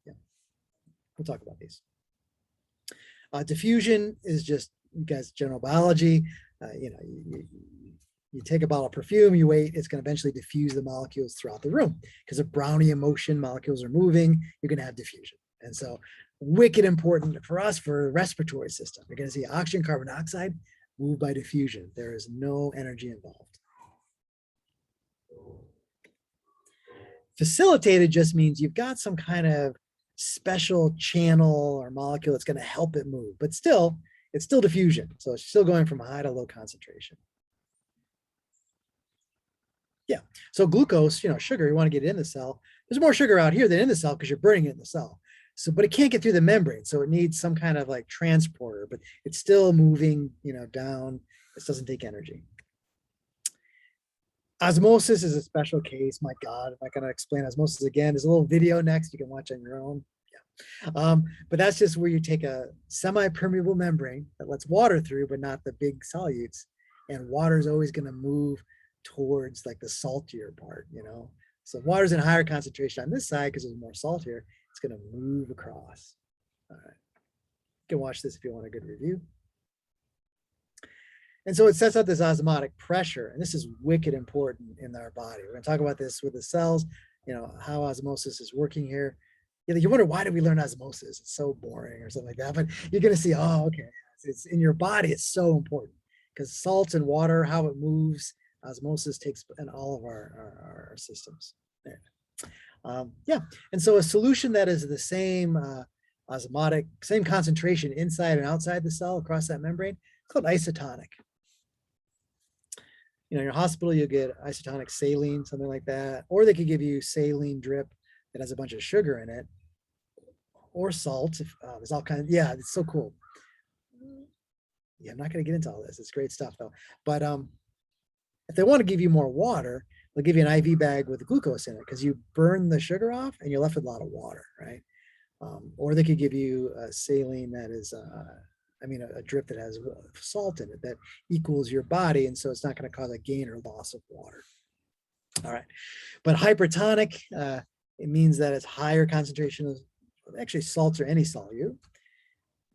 Yeah, we'll talk about these. Diffusion is just, you guys, general biology. You take a bottle of perfume, you wait, it's going to eventually diffuse the molecules throughout the room because of Brownian motion, molecules are moving, you're going to have diffusion. And so wicked important for us for the respiratory system. You're going to see oxygen, carbon dioxide move by diffusion. There is no energy involved. Facilitated just means you've got some kind of special channel or molecule that's going to help it move, but still, it's still diffusion. So it's still going from high to low concentration. Yeah, so glucose, sugar, you want to get it in the cell. There's more sugar out here than in the cell because you're burning it in the cell. So, but it can't get through the membrane. So it needs some kind of like transporter, but it's still moving, down. This doesn't take energy. Osmosis is a special case. My God, if I can explain osmosis again, there's a little video next you can watch on your own. Yeah. But that's just where you take a semi-permeable membrane that lets water through, but not the big solutes. And water is always going to move towards like the saltier part, So if water's in higher concentration on this side because there's more salt here, it's going to move across. All right. You can watch this if you want a good review. And so it sets up this osmotic pressure, and this is wicked important in our body. We're going to talk about this with the cells, how osmosis is working here. You wonder, why did we learn osmosis? It's so boring or something like that, but you're going to see, oh, okay, it's in your body. It's so important because salts and water, how it moves, osmosis takes in all of our systems. There. Yeah, and so a solution that is the same osmotic, same concentration inside and outside the cell across that membrane, it's called isotonic. In your hospital, you'll get isotonic saline, something like that, or they could give you saline drip that has a bunch of sugar in it, or salt. There's all kinds. Yeah, it's so cool. Yeah, I'm not going to get into all this. It's great stuff though. But if they want to give you more water, they'll give you an IV bag with glucose in it because you burn the sugar off and you're left with a lot of water, right? Or they could give you a saline that is, a drip that has salt in it that equals your body, and so it's not going to cause a gain or loss of water. All right, but hypertonic, it means that it's higher concentration of actually salts or any solute.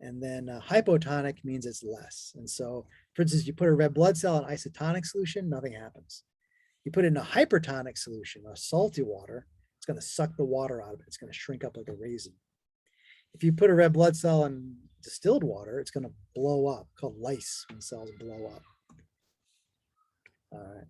And then hypotonic means it's less. And so, for instance, you put a red blood cell in isotonic solution, nothing happens. You put it in a hypertonic solution, a salty water, it's going to suck the water out of it. It's going to shrink up like a raisin. If you put a red blood cell in distilled water, it's going to blow up, called lyse when cells blow up. All right.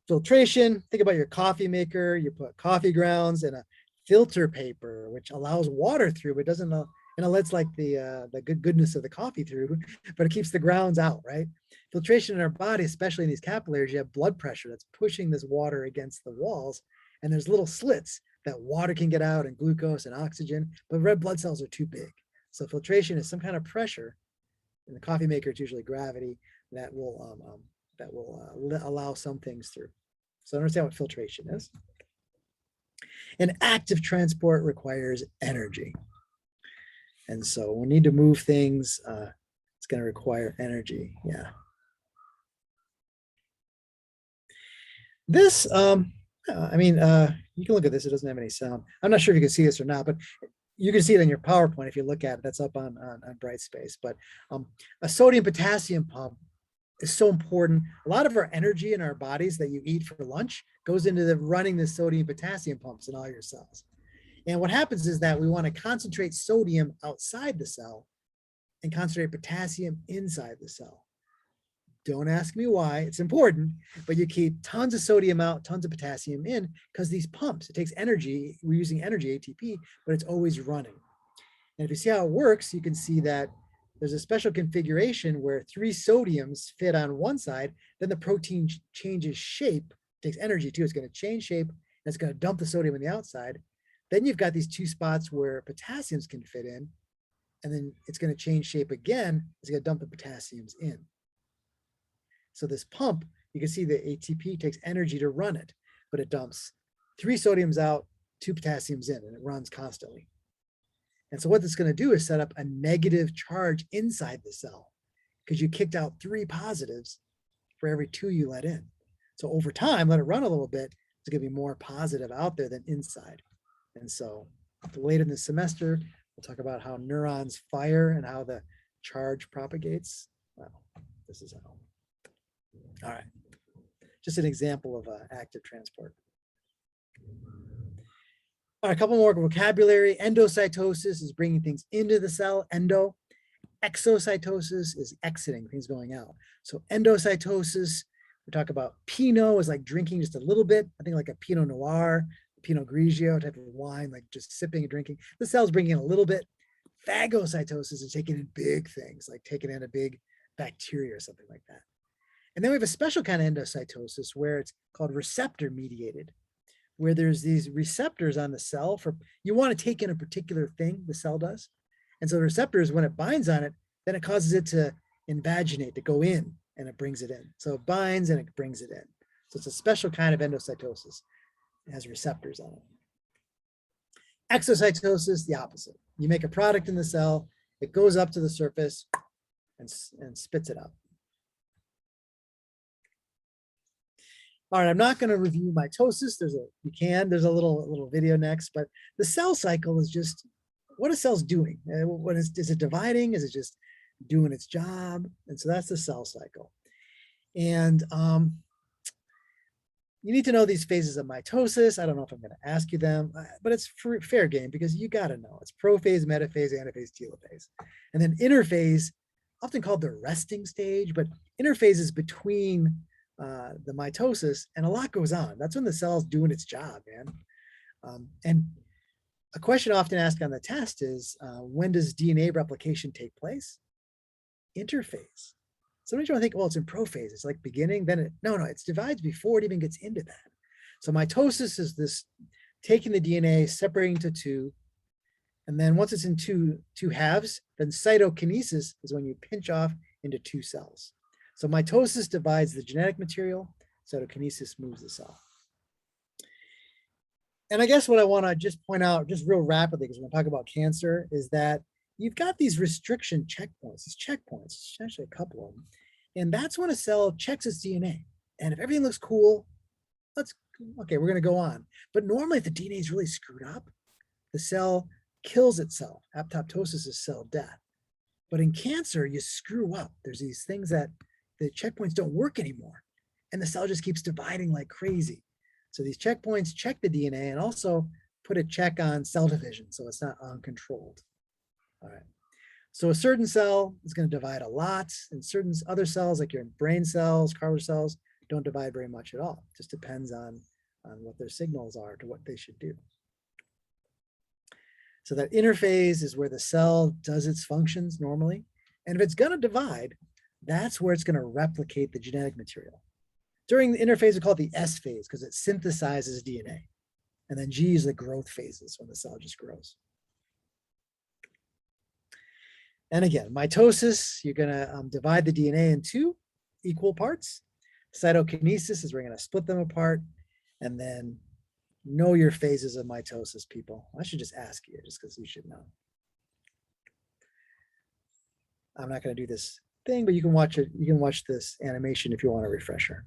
Filtration, think about your coffee maker. You put coffee grounds in a filter paper, which allows water through, but doesn't, lets like the goodness of the coffee through, but it keeps the grounds out, right? Filtration in our body, especially in these capillaries, you have blood pressure that's pushing this water against the walls, and there's little slits that water can get out, and glucose and oxygen, but red blood cells are too big. So filtration is some kind of pressure. In the coffee maker, it's usually gravity that will allow some things through. So understand what filtration is. And active transport requires energy. And so we need to move things. It's going to require energy. Yeah. This, you can look at this. It doesn't have any sound. I'm not sure if you can see this or not, but you can see it in your PowerPoint if you look at it. That's up on Brightspace. But a sodium-potassium pump is so important. A lot of our energy in our bodies that you eat for lunch goes into running the sodium-potassium pumps in all your cells. And what happens is that we want to concentrate sodium outside the cell and concentrate potassium inside the cell. Don't ask me why, it's important, but you keep tons of sodium out, tons of potassium in, because these pumps, it takes energy, we're using energy, ATP, but it's always running. And if you see how it works, you can see that there's a special configuration where 3 sodiums fit on one side, then the protein changes shape, it takes energy too, it's going to change shape, and it's going to dump the sodium on the outside. Then you've got these 2 spots where potassiums can fit in, and then it's going to change shape again, it's going to dump the potassiums in. So this pump, you can see the ATP takes energy to run it, but it dumps 3 sodiums out, 2 potassiums in, and it runs constantly. And so what it's going to do is set up a negative charge inside the cell, because you kicked out 3 positives for every 2 you let in. So over time, let it run a little bit, it's going to be more positive out there than inside. And so later in the semester, we'll talk about how neurons fire and how the charge propagates. Well, this is how. All right, just an example of active transport. All right, a couple more vocabulary. Endocytosis is bringing things into the cell, endo. Exocytosis is exiting, things going out. So endocytosis, we talk about Pinot is like drinking just a little bit. I think like a Pinot Noir, Pinot Grigio type of wine, like just sipping and drinking. The cell's bringing in a little bit. Phagocytosis is taking in big things, like taking in a big bacteria or something like that. And then we have a special kind of endocytosis where it's called receptor mediated, where there's these receptors on the cell for, you want to take in a particular thing, the cell does. And so the receptors, when it binds on it, then it causes it to invaginate, to go in, and it brings it in. So it binds and it brings it in. So it's a special kind of endocytosis. It has receptors on it. Exocytosis, the opposite. You make a product in the cell, it goes up to the surface and spits it out. All right, I'm not going to review mitosis. There's a little video next, but the cell cycle is just, what are cells doing? Is it dividing? Is it just doing its job? And so that's the cell cycle. And you need to know these phases of mitosis. I don't know if I'm going to ask you them, but it's fair game because you got to know. It's prophase, metaphase, anaphase, telophase. And then interphase, often called the resting stage, but interphase is between the mitosis, and a lot goes on. That's when the cell's doing its job, man. And a question often asked on the test is, when does DNA replication take place? Interphase. Sometimes you want to think, well, it's in prophase. It's like beginning, then it divides before it even gets into that. So mitosis is this taking the DNA, separating into 2, and then once it's in two halves, then cytokinesis is when you pinch off into 2 cells. So mitosis divides the genetic material, cytokinesis moves the cell. And I guess what I want to just point out just real rapidly, because we're going to talk about cancer, is that you've got these restriction checkpoints, there's actually a couple of them. And that's when a cell checks its DNA. And if everything looks cool, we're going to go on. But normally if the DNA is really screwed up, the cell kills itself. Apoptosis is cell death. But in cancer, you screw up. There's these things that the checkpoints don't work anymore. and the cell just keeps dividing like crazy. So these checkpoints check the DNA and also put a check on cell division so it's not uncontrolled. All right. So a certain cell is going to divide a lot, and certain other cells, like your brain cells, cartilage cells, don't divide very much at all. It just depends on what their signals are to what they should do. So that interphase is where the cell does its functions normally. And if it's going to divide, that's where it's going to replicate the genetic material. During the interphase, we call it the S phase because it synthesizes DNA. And then G is the growth phases when the cell just grows. And again, mitosis, you're going to divide the DNA in two equal parts. Cytokinesis is we're going to split them apart. And then know your phases of mitosis, people. I should just ask you just because you should know. I'm not going to do this thing, but you can watch it. You can watch this animation if you want a refresher.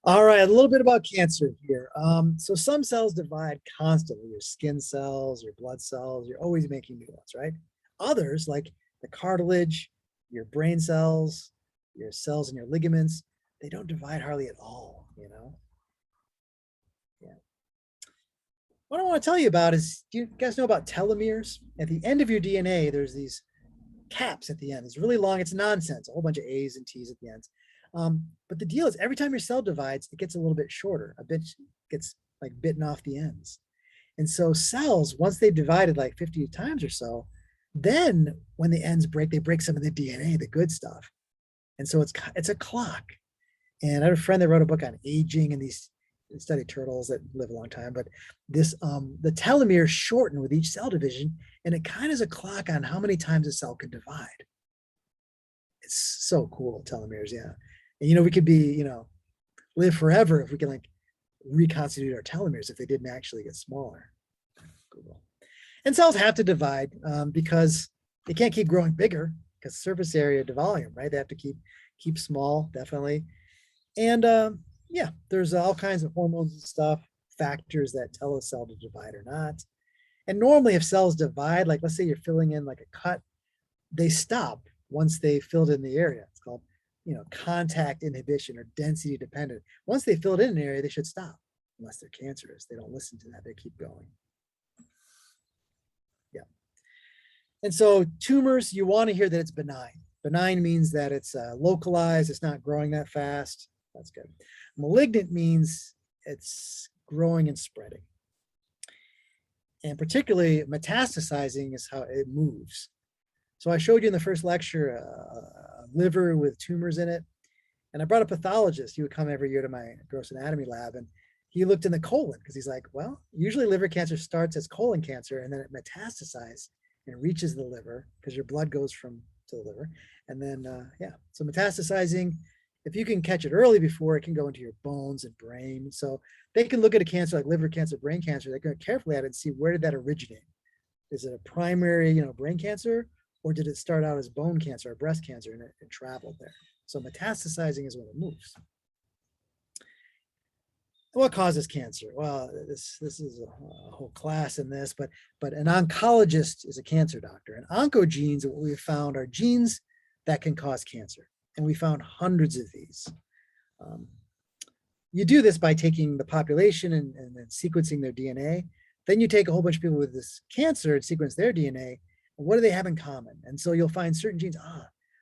All right, a little bit about cancer here. So some cells divide constantly. Your skin cells, your blood cells, you're always making new ones, right? Others, like the cartilage, your brain cells, your cells and your ligaments, they don't divide hardly at all, you know? Yeah. What I want to tell you about is, do you guys know about telomeres? At the end of your DNA, there's these caps at the end. It's really long. It's nonsense, a whole bunch of A's and T's at the end. But the deal is every time your cell divides, it gets a little bit shorter, a bit gets like bitten off the ends. And so cells, once they've divided like 50 times or so, then when the ends break, they break some of the DNA, the good stuff. And so it's a clock. And I have a friend that wrote a book on aging and these study turtles that live a long time, but this the telomeres shorten with each cell division, and it kind of is a clock on how many times a cell can divide. It's so cool, telomeres, yeah. And you know, we could be, you know, live forever if we can like reconstitute our telomeres if they didn't actually get smaller. Cool. And cells have to divide because they can't keep growing bigger because surface area to volume, right? They have to keep small, definitely. And yeah, there's all kinds of hormones and stuff, factors that tell a cell to divide or not. And normally if cells divide, like let's say you're filling in like a cut, they stop once they filled in the area. It's called, you know, contact inhibition or density dependent. Once they filled in an area, they should stop unless they're cancerous. They don't listen to that. They keep going. Yeah. And so tumors, you want to hear that it's benign. Benign means that it's localized. It's not growing that fast. That's good. Malignant means it's growing and spreading. And particularly metastasizing is how it moves. So I showed you in the first lecture a liver with tumors in it. And I brought a pathologist. He would come every year to my gross anatomy lab. And he looked in the colon because he's like, well, usually liver cancer starts as colon cancer and then it metastasizes and reaches the liver because your blood goes to the liver. And then, yeah, so metastasizing, if you can catch it early before, it can go into your bones and brain. So they can look at a cancer like liver cancer, brain cancer. They can look carefully at it and see where did that originate? Is it a primary, you know, brain cancer? Or did it start out as bone cancer or breast cancer and it traveled there? So metastasizing is when it moves. What causes cancer? Well, this is a whole class in this, but an oncologist is a cancer doctor. And oncogenes, what we've found are genes that can cause cancer. And we found hundreds of these. You do this by taking the population and then sequencing their DNA. Then you take a whole bunch of people with this cancer and sequence their DNA. And what do they have in common? And so you'll find certain genes,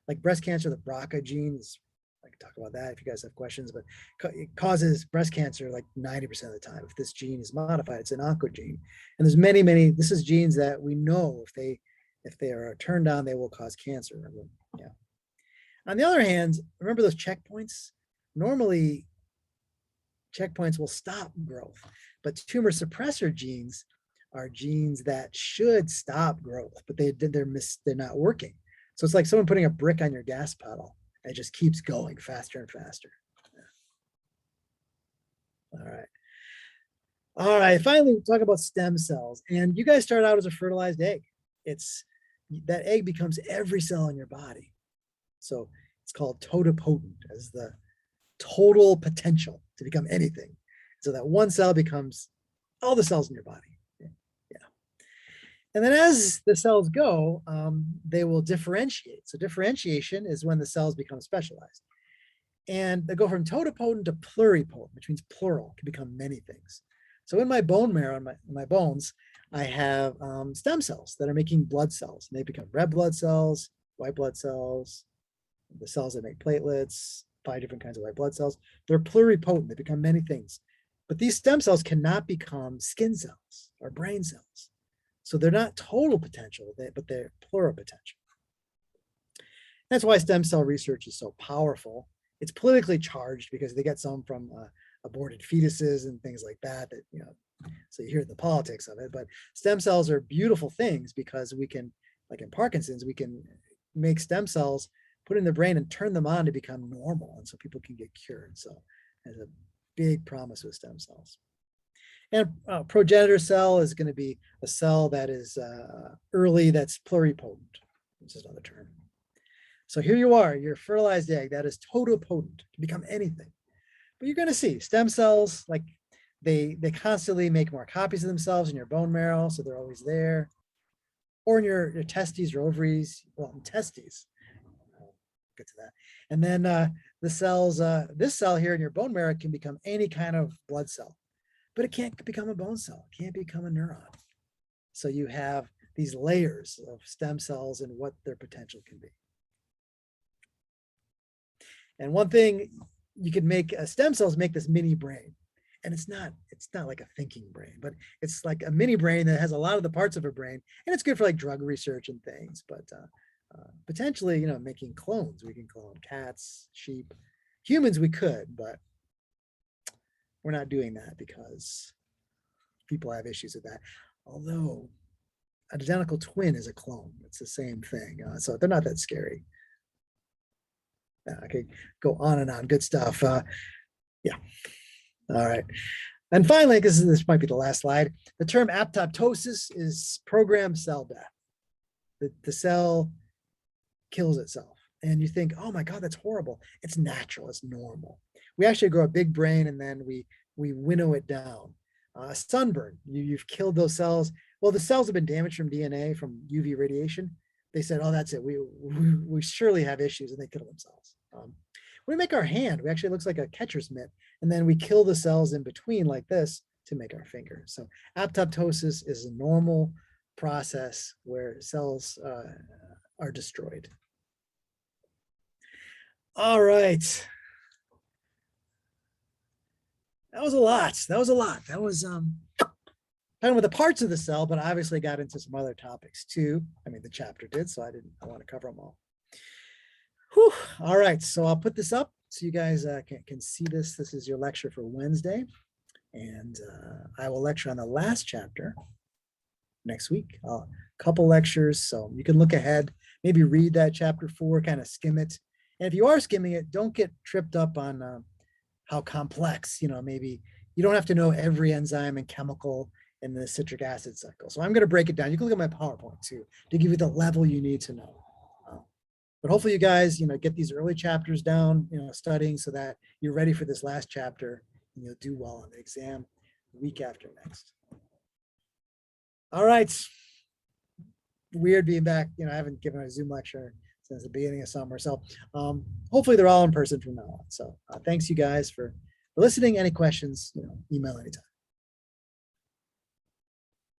like breast cancer, the BRCA genes. I can talk about that if you guys have questions, but it causes breast cancer like 90% of the time. If this gene is modified, it's an oncogene. And there's many, this is genes that we know if they are turned on, they will cause cancer. Yeah. On the other hand, remember those checkpoints? Normally, checkpoints will stop growth, but tumor suppressor genes are genes that should stop growth, but they're not working. So it's like someone putting a brick on your gas pedal. It just keeps going faster and faster. All right. All right. Finally, we'll talk about stem cells. And you guys start out as a fertilized egg. That egg becomes every cell in your body. So it's called totipotent, as the total potential to become anything. So that one cell becomes all the cells in your body. Yeah. And then as the cells go, they will differentiate. So differentiation is when the cells become specialized. And they go from totipotent to pluripotent, which means plural, can become many things. So in my bone marrow, in my bones, I have stem cells that are making blood cells. And they become red blood cells, white blood cells, the cells that make platelets, 5 different kinds of white blood cells. They're pluripotent, they become many things. But these stem cells cannot become skin cells or brain cells. So they're not total potential, but they're pluripotential. That's why stem cell research is so powerful. It's politically charged because they get some from aborted fetuses and things like that, so you hear the politics of it, but stem cells are beautiful things because we can, like in Parkinson's, we can make stem cells, put in the brain and turn them on to become normal. And so people can get cured. So there's a big promise with stem cells. And progenitor cell is going to be a cell that is early, that's pluripotent, which is another term. So here you are, your fertilized egg that is totipotent, can become anything. But you're going to see stem cells, like they constantly make more copies of themselves in your bone marrow, so they're always there. Or in your testes or ovaries, well, in testes. I'll get to that. And then the cells, this cell here in your bone marrow can become any kind of blood cell, but it can't become a bone cell, it can't become a neuron. So you have these layers of stem cells and what their potential can be. And one thing, you could make stem cells make this mini brain, and it's not like a thinking brain, but it's like a mini brain that has a lot of the parts of a brain, and it's good for like drug research and things. But potentially, making clones, we can clone cats, sheep, humans we could, but we're not doing that because people have issues with that. Although an identical twin is a clone, it's the same thing, so they're not that scary. I could go on and on. Good stuff. Yeah. All right. And finally, because this might be the last slide, the term apoptosis is programmed cell death. The cell kills itself. And you think, oh my God, that's horrible. It's natural. It's normal. We actually grow a big brain and then we winnow it down. Sunburn, you've killed those cells. Well, the cells have been damaged from DNA, from UV radiation. They said, oh, that's it. We surely have issues, and they kill themselves. When we make our hand, we actually, it looks like a catcher's mitt, and then we kill the cells in between like this to make our finger. So apoptosis is a normal process where cells are destroyed. All right. That was a lot. That was talking about the parts of the cell, but I obviously got into some other topics too. I mean, the chapter did, so I want to cover them all. Whew. All right, so I'll put this up so you guys can see this. This is your lecture for Wednesday, and I will lecture on the last chapter next week. A couple lectures, so you can look ahead, maybe read that chapter 4, kind of skim it. And if you are skimming it, don't get tripped up on how complex, maybe you don't have to know every enzyme and chemical in the citric acid cycle. So I'm going to break it down. You can look at my PowerPoint too to give you the level you need to know. But hopefully you guys, get these early chapters down, studying so that you're ready for this last chapter and you'll do well on the exam the week after next. All right. Weird being back. I haven't given a Zoom lecture since the beginning of summer. So hopefully they're all in person from now on. So thanks you guys for listening. Any questions, email anytime.